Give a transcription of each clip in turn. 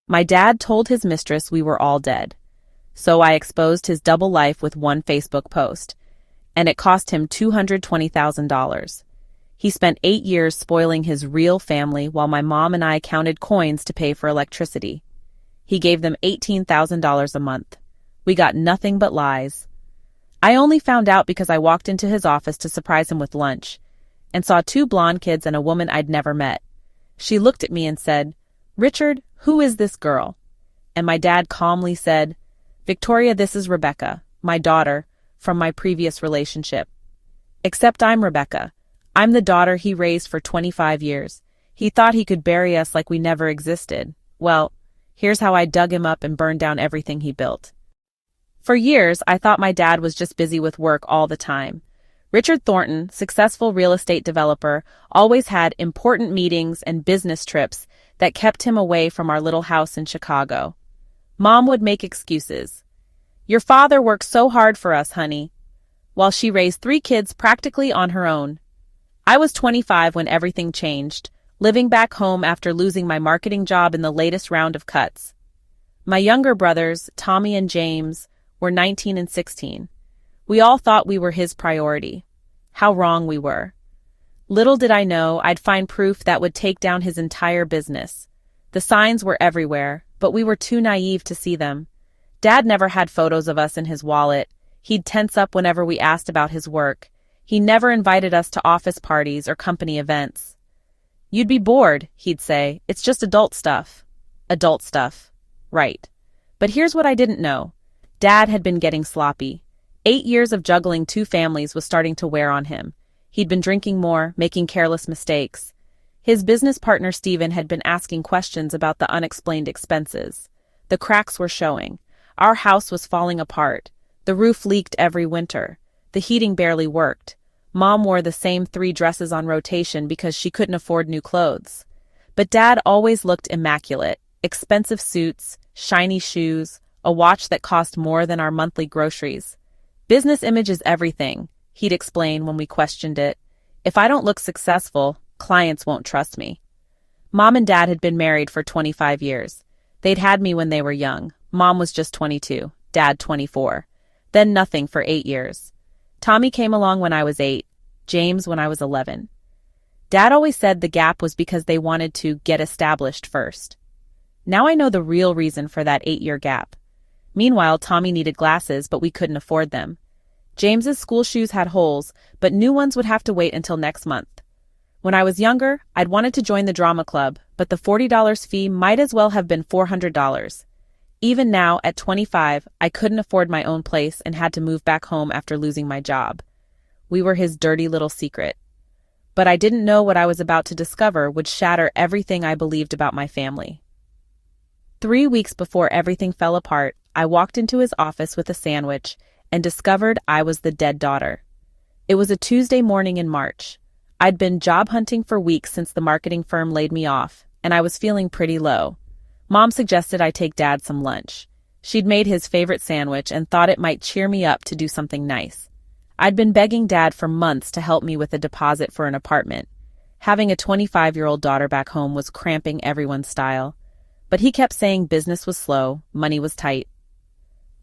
My dad told his mistress we were all dead. So I exposed his double life with one Facebook post, and it cost him $220,000. He spent 8 years spoiling his real family while my mom and I counted coins to pay for electricity. He gave them $18,000 a month. We got nothing but lies. I only found out because I walked into his office to surprise him with lunch and saw 2 blonde kids and a woman I'd never met. She looked at me and said, "Richard, who is this girl?" And my dad calmly said, "Victoria, this is Rebecca, my daughter, from my previous relationship. Except I'm Rebecca. I'm the daughter he raised for 25 years. He thought he could bury us like we never existed. Well, here's how I dug him up and burned down everything he built." For years, I thought my dad was just busy with work all the time. Richard Thornton, successful real estate developer, always had important meetings and business trips that kept him away from our little house in Chicago. Mom would make excuses. "Your father worked so hard for us, honey," while she raised 3 kids practically on her own. I was 25 when everything changed, living back home after losing my marketing job in the latest round of cuts. My younger brothers, Tommy and James, were 19 and 16. We all thought we were his priority. How wrong we were. Little did I know I'd find proof that would take down his entire business. The signs were everywhere, but we were too naive to see them. Dad never had photos of us in his wallet. He'd tense up whenever we asked about his work. He never invited us to office parties or company events. "You'd be bored," he'd say. "It's just adult stuff." Adult stuff. Right. But here's what I didn't know. Dad had been getting sloppy. 8 years of juggling 2 families was starting to wear on him. He'd been drinking more, making careless mistakes. His business partner Stephen had been asking questions about the unexplained expenses. The cracks were showing. Our house was falling apart. The roof leaked every winter. The heating barely worked. Mom wore the same 3 dresses on rotation because she couldn't afford new clothes. But Dad always looked immaculate. Expensive suits, shiny shoes, a watch that cost more than our monthly groceries. "Business image is everything," he'd explain when we questioned it. "If I don't look successful, clients won't trust me." Mom and Dad had been married for 25 years. They'd had me when they were young. Mom was just 22, Dad 24. Then nothing for 8 years. Tommy came along when I was 8, James when I was 11. Dad always said the gap was because they wanted to get established first. Now I know the real reason for that 8-year gap. Meanwhile, Tommy needed glasses, but we couldn't afford them. James's school shoes had holes, but new ones would have to wait until next month. When I was younger, I'd wanted to join the drama club, but the $40 fee might as well have been $400. Even now, at 25, I couldn't afford my own place and had to move back home after losing my job. We were his dirty little secret. But I didn't know what I was about to discover would shatter everything I believed about my family. 3 weeks before everything fell apart, I walked into his office with a sandwich and discovered I was the dead daughter. It was a Tuesday morning in March. I'd been job hunting for weeks since the marketing firm laid me off, and I was feeling pretty low. Mom suggested I take Dad some lunch. She'd made his favorite sandwich and thought it might cheer me up to do something nice. I'd been begging Dad for months to help me with a deposit for an apartment. Having a 25-year-old daughter back home was cramping everyone's style. But he kept saying business was slow, money was tight.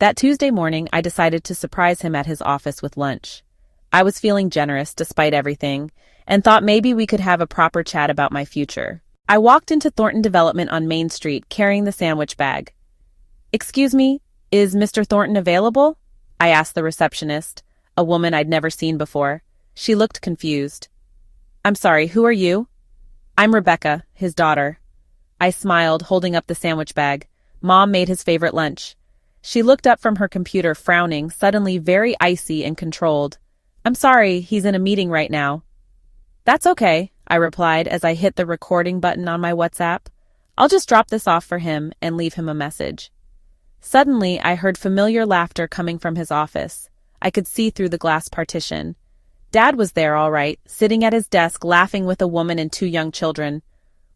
That Tuesday morning, I decided to surprise him at his office with lunch. I was feeling generous despite everything, and thought maybe we could have a proper chat about my future. I walked into Thornton Development on Main Street carrying the sandwich bag. "Excuse me, is Mr. Thornton available?" I asked the receptionist, a woman I'd never seen before. She looked confused. "I'm sorry, who are you?" "I'm Rebecca, his daughter." I smiled, holding up the sandwich bag. Mom made his favorite lunch. She looked up from her computer, frowning, suddenly very icy and controlled. "I'm sorry, he's in a meeting right now." "That's okay," I replied as I hit the recording button on my WhatsApp. "I'll just drop this off for him and leave him a message." Suddenly, I heard familiar laughter coming from his office. I could see through the glass partition. Dad was there, all right, sitting at his desk laughing with a woman and 2 young children.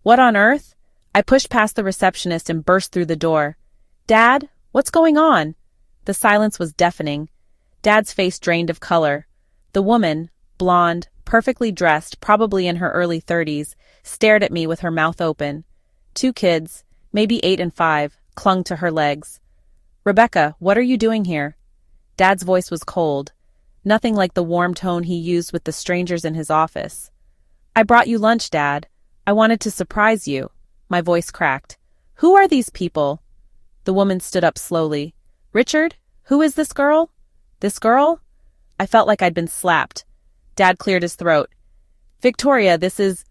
What on earth? I pushed past the receptionist and burst through the door. "Dad, what's going on?" The silence was deafening. Dad's face drained of color. The woman, blonde, perfectly dressed, probably in her early 30s, stared at me with her mouth open. 2 kids, maybe 8 and 5, clung to her legs. "Rebecca, what are you doing here?" Dad's voice was cold, nothing like the warm tone he used with the strangers in his office. "I brought you lunch, Dad. I wanted to surprise you." My voice cracked. "Who are these people?" The woman stood up slowly. "Richard, who is this girl?" "This girl?" I felt like I'd been slapped. Dad cleared his throat. "Victoria, this is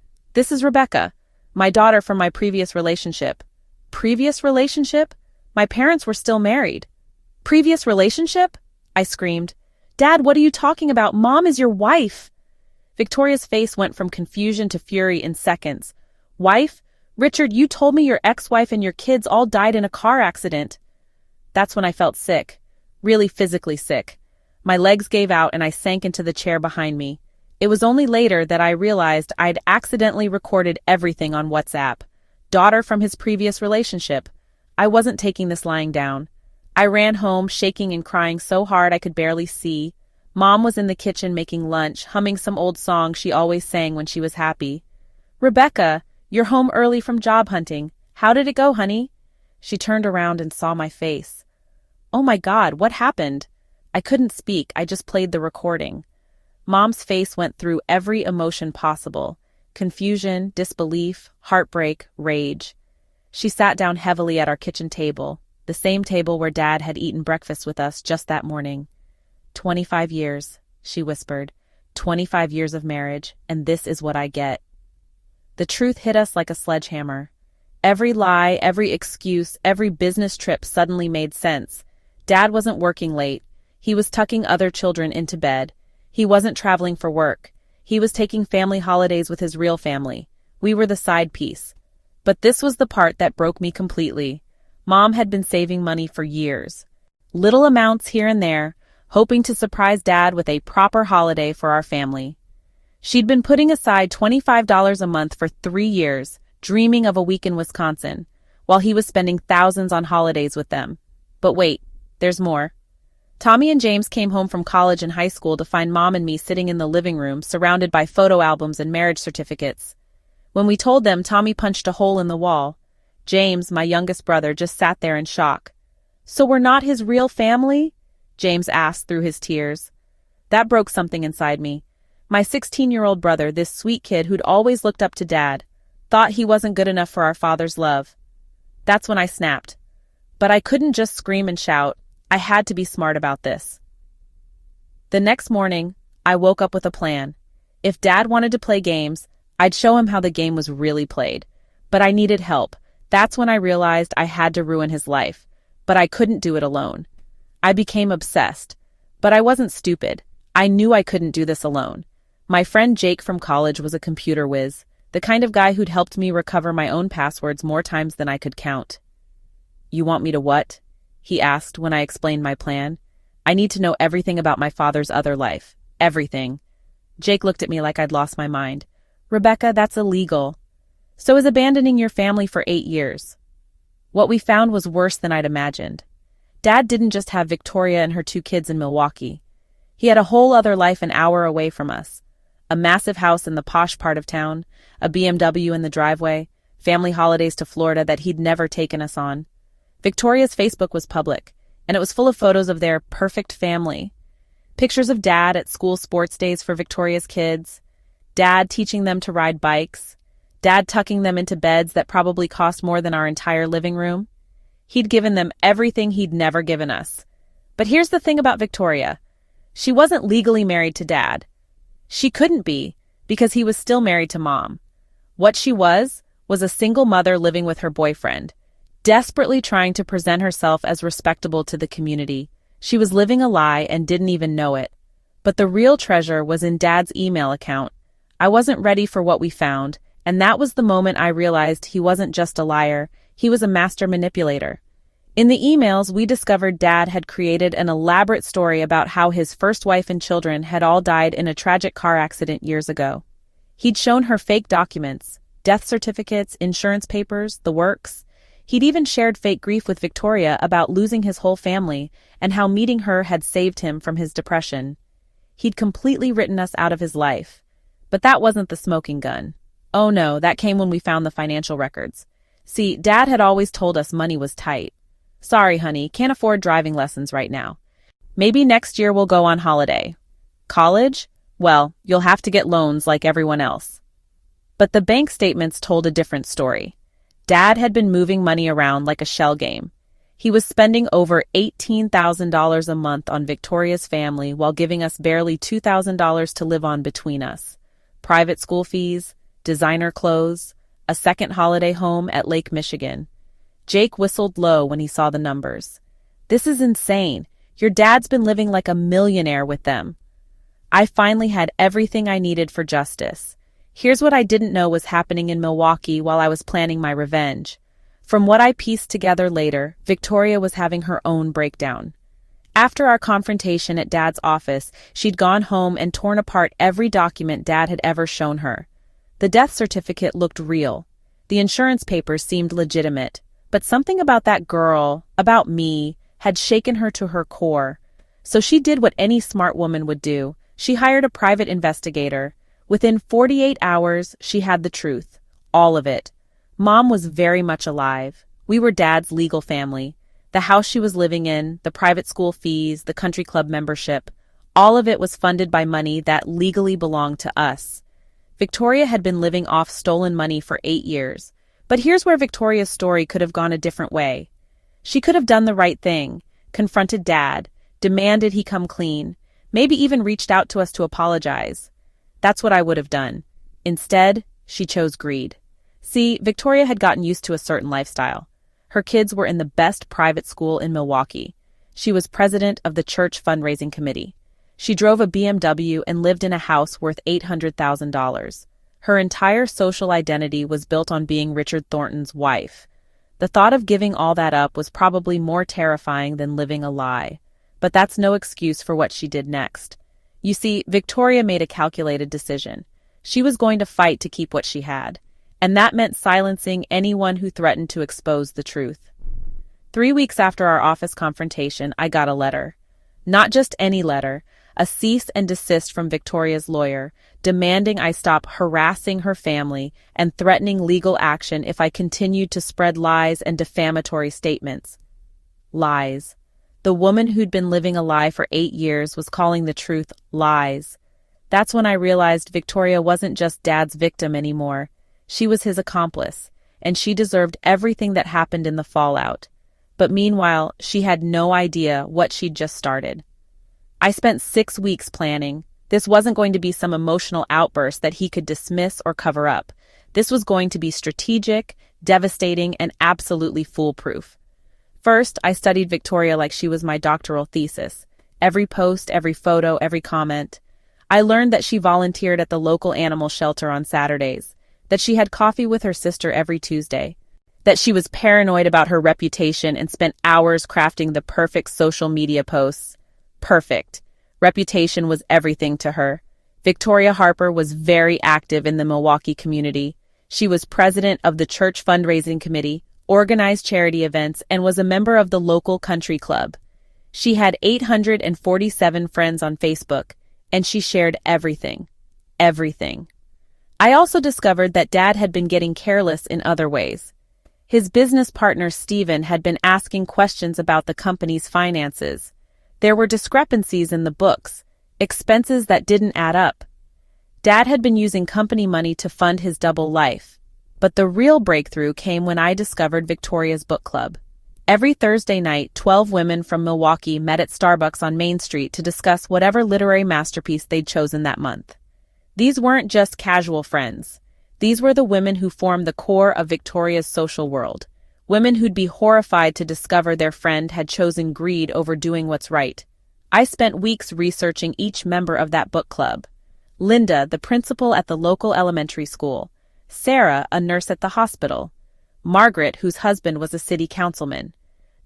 Rebecca, my daughter from my previous relationship." "Previous relationship? My parents were still married." "Previous relationship?" I screamed. "Dad, what are you talking about? Mom is your wife." Victoria's face went from confusion to fury in seconds. "Wife? Richard, you told me your ex-wife and your kids all died in a car accident." That's when I felt sick, really physically sick. My legs gave out and I sank into the chair behind me. It was only later that I realized I'd accidentally recorded everything on WhatsApp. Daughter from his previous relationship. I wasn't taking this lying down. I ran home, shaking and crying so hard I could barely see. Mom was in the kitchen making lunch, humming some old song she always sang when she was happy. "Rebecca, you're home early from job hunting. How did it go, honey?" She turned around and saw my face. "Oh my God, what happened?" I couldn't speak, I just played the recording. Mom's face went through every emotion possible. Confusion, disbelief, heartbreak, rage. She sat down heavily at our kitchen table, the same table where Dad had eaten breakfast with us just that morning. 25 years, she whispered. 25 years of marriage, and this is what I get. The truth hit us like a sledgehammer. Every lie, every excuse, every business trip suddenly made sense. Dad wasn't working late. He was tucking other children into bed. He wasn't traveling for work. He was taking family holidays with his real family. We were the side piece. But this was the part that broke me completely. Mom had been saving money for years. Little amounts here and there, hoping to surprise Dad with a proper holiday for our family. She'd been putting aside $25 a month for 3 years, dreaming of a week in Wisconsin, while he was spending thousands on holidays with them. But wait, there's more. Tommy and James came home from college and high school to find Mom and me sitting in the living room, surrounded by photo albums and marriage certificates. When we told them, Tommy punched a hole in the wall. James, my youngest brother, just sat there in shock. "So we're not his real family?" James asked through his tears. That broke something inside me. My 16-year-old brother, this sweet kid who'd always looked up to Dad, thought he wasn't good enough for our father's love. That's when I snapped. But I couldn't just scream and shout. I had to be smart about this. The next morning, I woke up with a plan. If Dad wanted to play games, I'd show him how the game was really played. But I needed help. That's when I realized I had to ruin his life. But I couldn't do it alone. I became obsessed. But I wasn't stupid. I knew I couldn't do this alone. My friend Jake from college was a computer whiz, the kind of guy who'd helped me recover my own passwords more times than I could count. "You want me to what?" he asked when I explained my plan. "I need to know everything about my father's other life. Everything." Jake looked at me like I'd lost my mind. "Rebecca, that's illegal." "So is abandoning your family for 8 years." What we found was worse than I'd imagined. Dad didn't just have Victoria and her 2 kids in Milwaukee. He had a whole other life an hour away from us. A massive house in the posh part of town, a BMW in the driveway, family holidays to Florida that he'd never taken us on. Victoria's Facebook was public, and it was full of photos of their perfect family. Pictures of Dad at school sports days for Victoria's kids, Dad teaching them to ride bikes, Dad tucking them into beds that probably cost more than our entire living room. He'd given them everything he'd never given us. But here's the thing about Victoria. She wasn't legally married to Dad. She couldn't be, because he was still married to Mom. What she was a single mother living with her boyfriend, desperately trying to present herself as respectable to the community. She was living a lie and didn't even know it. But the real treasure was in Dad's email account. I wasn't ready for what we found, and that was the moment I realized he wasn't just a liar, he was a master manipulator. In the emails, we discovered Dad had created an elaborate story about how his first wife and children had all died in a tragic car accident years ago. He'd shown her fake documents, death certificates, insurance papers, the works. He'd even shared fake grief with Victoria about losing his whole family and how meeting her had saved him from his depression. He'd completely written us out of his life. But that wasn't the smoking gun. Oh no, that came when we found the financial records. See, Dad had always told us money was tight. Sorry, honey, can't afford driving lessons right now. Maybe next year we'll go on holiday. College? Well, you'll have to get loans like everyone else. But the bank statements told a different story. Dad had been moving money around like a shell game. He was spending over $18,000 a month on Victoria's family while giving us barely $2,000 to live on between us. Private school fees, designer clothes, a second holiday home at Lake Michigan. Jake whistled low when he saw the numbers. This is insane. Your dad's been living like a millionaire with them. I finally had everything I needed for justice. Here's what I didn't know was happening in Milwaukee while I was planning my revenge. From what I pieced together later, Victoria was having her own breakdown. After our confrontation at Dad's office, she'd gone home and torn apart every document Dad had ever shown her. The death certificate looked real. The insurance papers seemed legitimate. But something about that girl, about me, had shaken her to her core. So she did what any smart woman would do. She hired a private investigator. Within 48 hours, she had the truth. All of it. Mom was very much alive. We were Dad's legal family. The house she was living in, the private school fees, the country club membership, all of it was funded by money that legally belonged to us. Victoria had been living off stolen money for 8 years. But here's where Victoria's story could have gone a different way. She could have done the right thing, confronted Dad, demanded he come clean, maybe even reached out to us to apologize. That's what I would have done. Instead, she chose greed. See, Victoria had gotten used to a certain lifestyle. Her kids were in the best private school in Milwaukee. She was president of the church fundraising committee. She drove a BMW and lived in a house worth $800,000. Her entire social identity was built on being Richard Thornton's wife. The thought of giving all that up was probably more terrifying than living a lie. But that's no excuse for what she did next. You see, Victoria made a calculated decision. She was going to fight to keep what she had. And that meant silencing anyone who threatened to expose the truth. 3 weeks after our office confrontation, I got a letter. Not just any letter, a cease and desist from Victoria's lawyer, demanding I stop harassing her family and threatening legal action if I continued to spread lies and defamatory statements. Lies. The woman who'd been living a lie for 8 years was calling the truth lies. That's when I realized Victoria wasn't just Dad's victim anymore. She was his accomplice, and she deserved everything that happened in the fallout. But meanwhile, she had no idea what she'd just started. I spent 6 weeks planning. This wasn't going to be some emotional outburst that he could dismiss or cover up. This was going to be strategic, devastating, and absolutely foolproof. First, I studied Victoria like she was my doctoral thesis. Every post, every photo, every comment. I learned that she volunteered at the local animal shelter on Saturdays, that she had coffee with her sister every Tuesday, that she was paranoid about her reputation and spent hours crafting the perfect social media posts. Perfect. Reputation was everything to her. Victoria Harper was very active in the Milwaukee community. She was president of the church fundraising committee, organized charity events, and was a member of the local country club. She had 847 friends on Facebook, and she shared everything. Everything. I also discovered that Dad had been getting careless in other ways. His business partner Stephen had been asking questions about the company's finances. There were discrepancies in the books, expenses that didn't add up. Dad had been using company money to fund his double life. But the real breakthrough came when I discovered Victoria's book club. Every Thursday night, 12 women from Milwaukee met at Starbucks on Main Street to discuss whatever literary masterpiece they'd chosen that month. These weren't just casual friends. These were the women who formed the core of Victoria's social world. Women who'd be horrified to discover their friend had chosen greed over doing what's right. I spent weeks researching each member of that book club. Linda, the principal at the local elementary school. Sarah, a nurse at the hospital. Margaret, whose husband was a city councilman.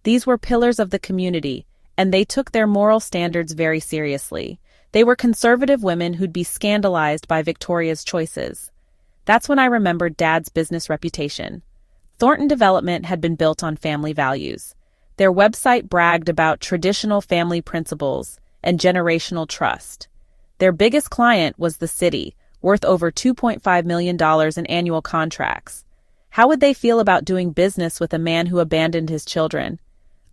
These were pillars of the community, and they took their moral standards very seriously. They were conservative women who'd be scandalized by Victoria's choices. That's when I remembered Dad's business reputation. Thornton Development had been built on family values. Their website bragged about traditional family principles and generational trust. Their biggest client was the city, worth over $2.5 million in annual contracts. How would they feel about doing business with a man who abandoned his children?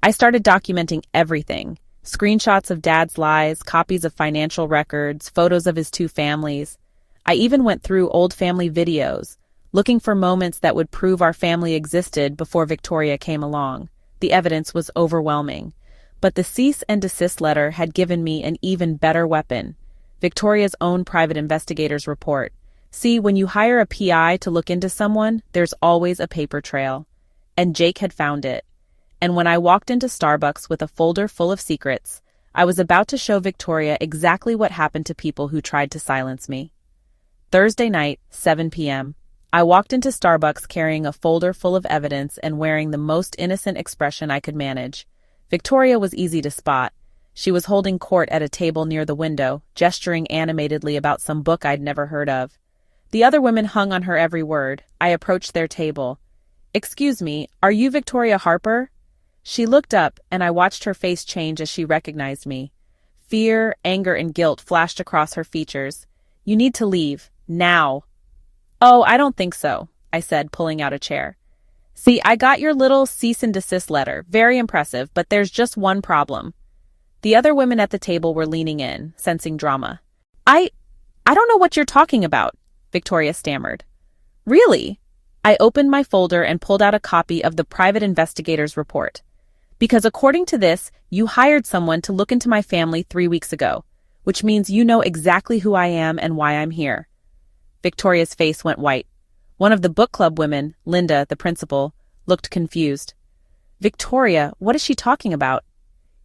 I started documenting everything. Screenshots of Dad's lies, copies of financial records, photos of his two families. I even went through old family videos, looking for moments that would prove our family existed before Victoria came along. The evidence was overwhelming. But the cease and desist letter had given me an even better weapon. Victoria's own private investigator's report. See, when you hire a PI to look into someone, there's always a paper trail. And Jake had found it. And when I walked into Starbucks with a folder full of secrets, I was about to show Victoria exactly what happened to people who tried to silence me. Thursday night, 7 p.m. I walked into Starbucks carrying a folder full of evidence and wearing the most innocent expression I could manage. Victoria was easy to spot. She was holding court at a table near the window, gesturing animatedly about some book I'd never heard of. The other women hung on her every word. I approached their table. "Excuse me, are you Victoria Harper?" She looked up, and I watched her face change as she recognized me. Fear, anger, and guilt flashed across her features. "You need to leave. Now." "Oh, I don't think so," I said, pulling out a chair. "See, I got your little cease and desist letter. Very impressive, but there's just one problem." The other women at the table were leaning in, sensing drama. I don't know what you're talking about," Victoria stammered. "Really?" I opened my folder and pulled out a copy of the private investigator's report. "Because according to this, you hired someone to look into my family 3 weeks ago, which means you know exactly who I am and why I'm here." Victoria's face went white. One of the book club women, Linda, the principal, looked confused. "Victoria, what is she talking about?"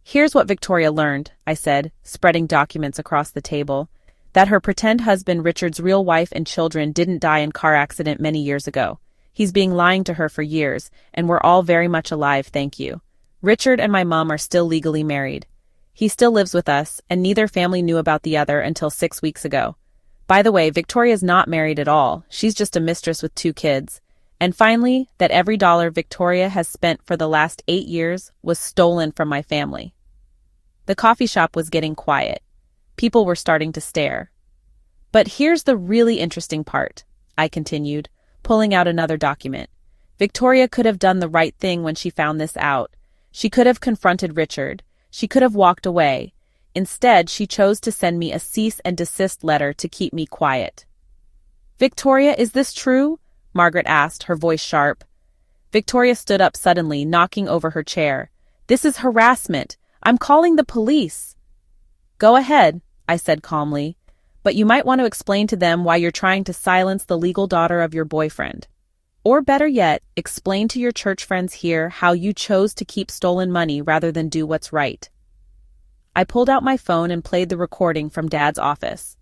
"Here's what Victoria learned," I said, spreading documents across the table. "That her pretend husband Richard's real wife and children didn't die in car accident many years ago. He's been lying to her for years, and we're all very much alive, thank you. Richard and my mom are still legally married. He still lives with us, and neither family knew about the other until 6 weeks ago. By the way, Victoria's not married at all. She's just a mistress with 2 kids. And finally, that every dollar Victoria has spent for the last 8 years was stolen from my family." The coffee shop was getting quiet. People were starting to stare. "But here's the really interesting part," I continued, pulling out another document. "Victoria could have done the right thing when she found this out. She could have confronted Richard. She could have walked away. Instead, she chose to send me a cease and desist letter to keep me quiet." "Victoria, is this true?" Margaret asked, her voice sharp. Victoria stood up suddenly, knocking over her chair. "This is harassment. I'm calling the police." "Go ahead," I said calmly, "but you might want to explain to them why you're trying to silence the legal daughter of your boyfriend. Or better yet, explain to your church friends here how you chose to keep stolen money rather than do what's right." I pulled out my phone and played the recording from Dad's office.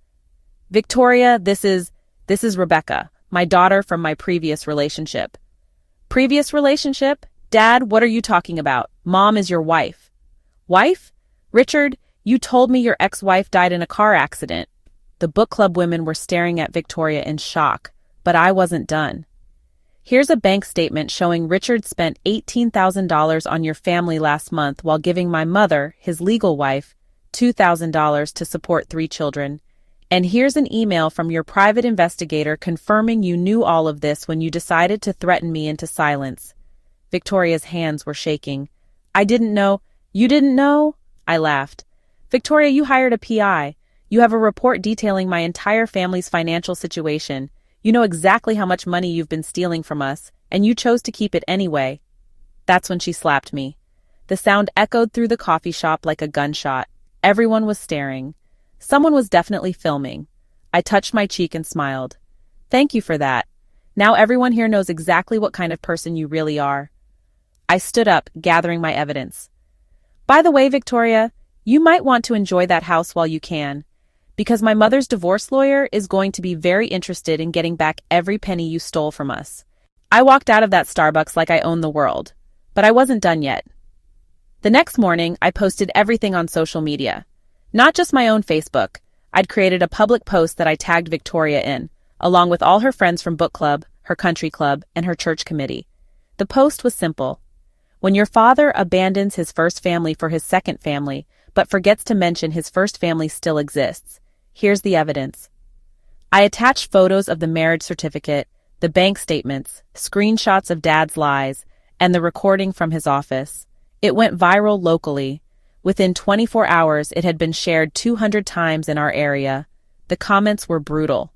"Victoria, this is Rebecca, my daughter from my previous relationship." "Previous relationship? Dad, what are you talking about? Mom is your wife." "Wife? Richard, you told me your ex-wife died in a car accident." The book club women were staring at Victoria in shock, but I wasn't done. "Here's a bank statement showing Richard spent $18,000 on your family last month while giving my mother, his legal wife, $2,000 to support 3 children. And here's an email from your private investigator confirming you knew all of this when you decided to threaten me into silence." Victoria's hands were shaking. "I didn't know." "You didn't know?" I laughed. "Victoria, you hired a PI. You have a report detailing my entire family's financial situation. You know exactly how much money you've been stealing from us, and you chose to keep it anyway." That's when she slapped me. The sound echoed through the coffee shop like a gunshot. Everyone was staring. Someone was definitely filming. I touched my cheek and smiled. "Thank you for that. Now everyone here knows exactly what kind of person you really are." I stood up, gathering my evidence. "By the way, Victoria, you might want to enjoy that house while you can, because my mother's divorce lawyer is going to be very interested in getting back every penny you stole from us." I walked out of that Starbucks like I owned the world, but I wasn't done yet. The next morning, I posted everything on social media. Not just my own Facebook. I'd created a public post that I tagged Victoria in, along with all her friends from book club, her country club, and her church committee. The post was simple. When your father abandons his first family for his second family, but forgets to mention his first family still exists, here's the evidence. I attached photos of the marriage certificate, the bank statements, screenshots of Dad's lies, and the recording from his office. It went viral locally. Within 24 hours, it had been shared 200 times in our area. The comments were brutal.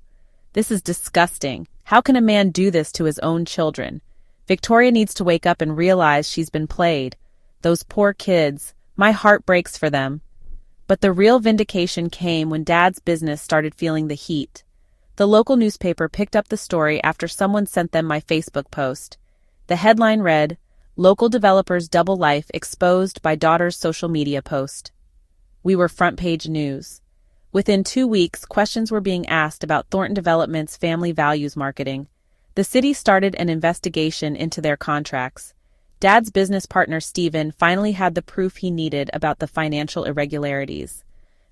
"This is disgusting. How can a man do this to his own children? Victoria needs to wake up and realize she's been played. Those poor kids. My heart breaks for them." But the real vindication came when Dad's business started feeling the heat. The local newspaper picked up the story after someone sent them my Facebook post. The headline read, "Local Developer's Double Life Exposed by Daughter's Social Media Post." We were front-page news. Within 2 weeks, questions were being asked about Thornton Development's family values marketing. The city started an investigation into their contracts. Dad's business partner Stephen finally had the proof he needed about the financial irregularities.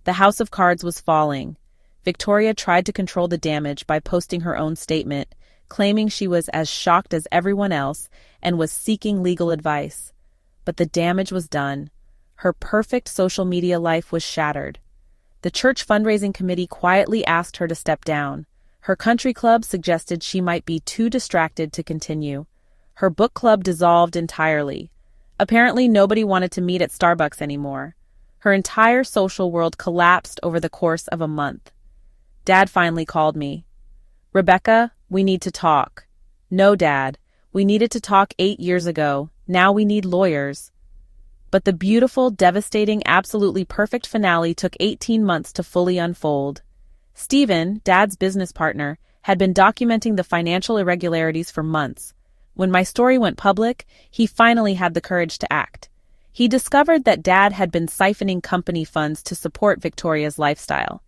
The house of cards was falling. Victoria tried to control the damage by posting her own statement, claiming she was as shocked as everyone else and was seeking legal advice. But the damage was done. Her perfect social media life was shattered. The church fundraising committee quietly asked her to step down. Her country club suggested she might be too distracted to continue. Her book club dissolved entirely. Apparently, nobody wanted to meet at Starbucks anymore. Her entire social world collapsed over the course of a month. Dad finally called me. "Rebecca, we need to talk." "No, Dad. We needed to talk 8 years ago. Now we need lawyers." But the beautiful, devastating, absolutely perfect finale took 18 months to fully unfold. Stephen, Dad's business partner, had been documenting the financial irregularities for months. When my story went public, he finally had the courage to act. He discovered that Dad had been siphoning company funds to support Victoria's lifestyle.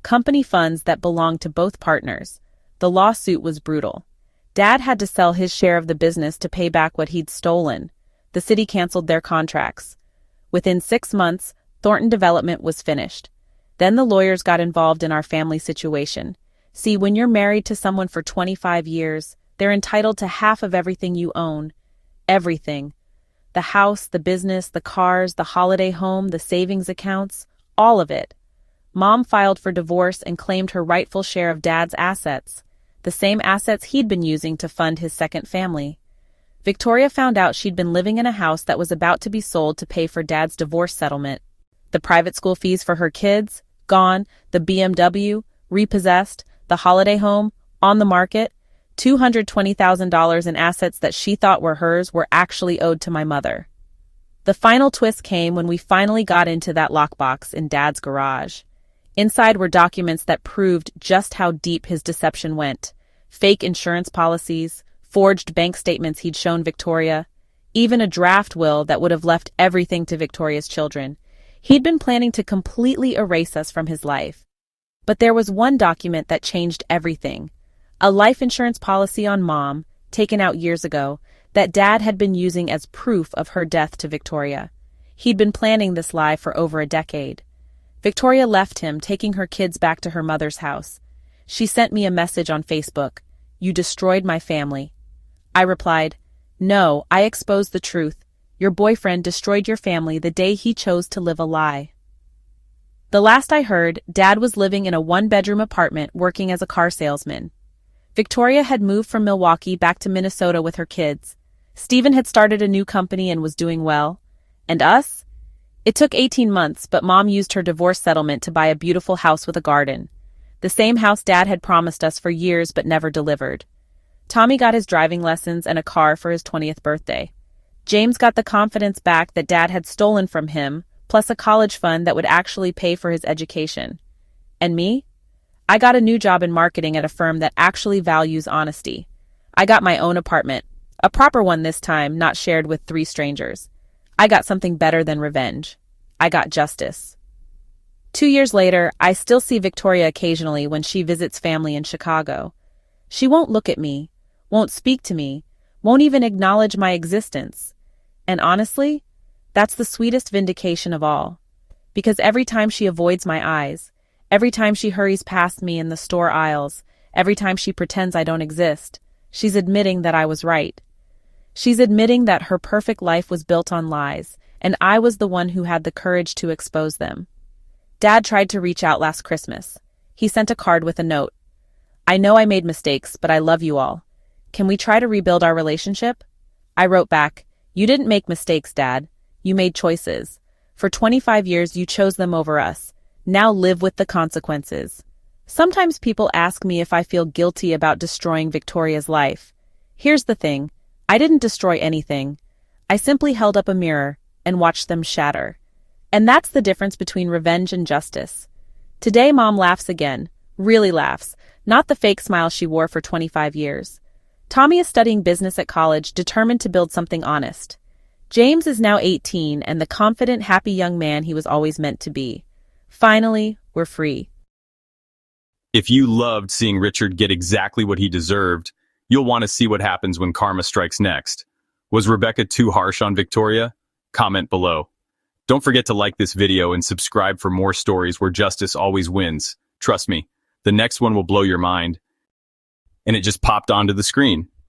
Company funds that belonged to both partners. The lawsuit was brutal. Dad had to sell his share of the business to pay back what he'd stolen. The city canceled their contracts. Within 6 months, Thornton Development was finished. Then the lawyers got involved in our family situation. See, when you're married to someone for 25 years, they're entitled to half of everything you own. Everything. The house, the business, the cars, the holiday home, the savings accounts, all of it. Mom filed for divorce and claimed her rightful share of Dad's assets, the same assets he'd been using to fund his second family. Victoria found out she'd been living in a house that was about to be sold to pay for Dad's divorce settlement. The private school fees for her kids, gone, the BMW, repossessed, the holiday home, on the market. $220,000 in assets that she thought were hers were actually owed to my mother. The final twist came when we finally got into that lockbox in Dad's garage. Inside were documents that proved just how deep his deception went. Fake insurance policies, forged bank statements he'd shown Victoria, even a draft will that would have left everything to Victoria's children. He'd been planning to completely erase us from his life. But there was one document that changed everything. A life insurance policy on Mom, taken out years ago, that Dad had been using as proof of her death to Victoria. He'd been planning this lie for over a decade. Victoria left him, taking her kids back to her mother's house. She sent me a message on Facebook. "You destroyed my family." I replied, "No, I exposed the truth. Your boyfriend destroyed your family the day he chose to live a lie." The last I heard, Dad was living in a 1-bedroom apartment working as a car salesman. Victoria had moved from Milwaukee back to Minnesota with her kids. Stephen had started a new company and was doing well. And us? It took 18 months, but Mom used her divorce settlement to buy a beautiful house with a garden. The same house Dad had promised us for years but never delivered. Tommy got his driving lessons and a car for his 20th birthday. James got the confidence back that Dad had stolen from him, plus a college fund that would actually pay for his education. And me? I got a new job in marketing at a firm that actually values honesty. I got my own apartment. A proper one this time, not shared with 3 strangers. I got something better than revenge. I got justice. 2 years later, I still see Victoria occasionally when she visits family in Chicago. She won't look at me, won't speak to me, won't even acknowledge my existence. And honestly, that's the sweetest vindication of all. Because every time she avoids my eyes, every time she hurries past me in the store aisles, every time she pretends I don't exist, she's admitting that I was right. She's admitting that her perfect life was built on lies, and I was the one who had the courage to expose them. Dad tried to reach out last Christmas. He sent a card with a note. "I know I made mistakes, but I love you all. Can we try to rebuild our relationship? I wrote back, you didn't make mistakes, Dad. You made choices. For 25 years, you chose them over us. Now live with the consequences. Sometimes people ask me if I feel guilty about destroying Victoria's life. Here's the thing. I didn't destroy anything. I simply held up a mirror and watched them shatter. And that's the difference between revenge and justice. Today, Mom laughs again. Really laughs. Not the fake smile she wore for 25 years. Tommy is studying business at college, determined to build something honest. James is now 18 and the confident, happy young man he was always meant to be. Finally, we're free. If you loved seeing Richard get exactly what he deserved, you'll want to see what happens when karma strikes next. Was Rebecca too harsh on Victoria? Comment below. Don't forget to like this video and subscribe for more stories where justice always wins. Trust me, the next one will blow your mind. And it just popped onto the screen.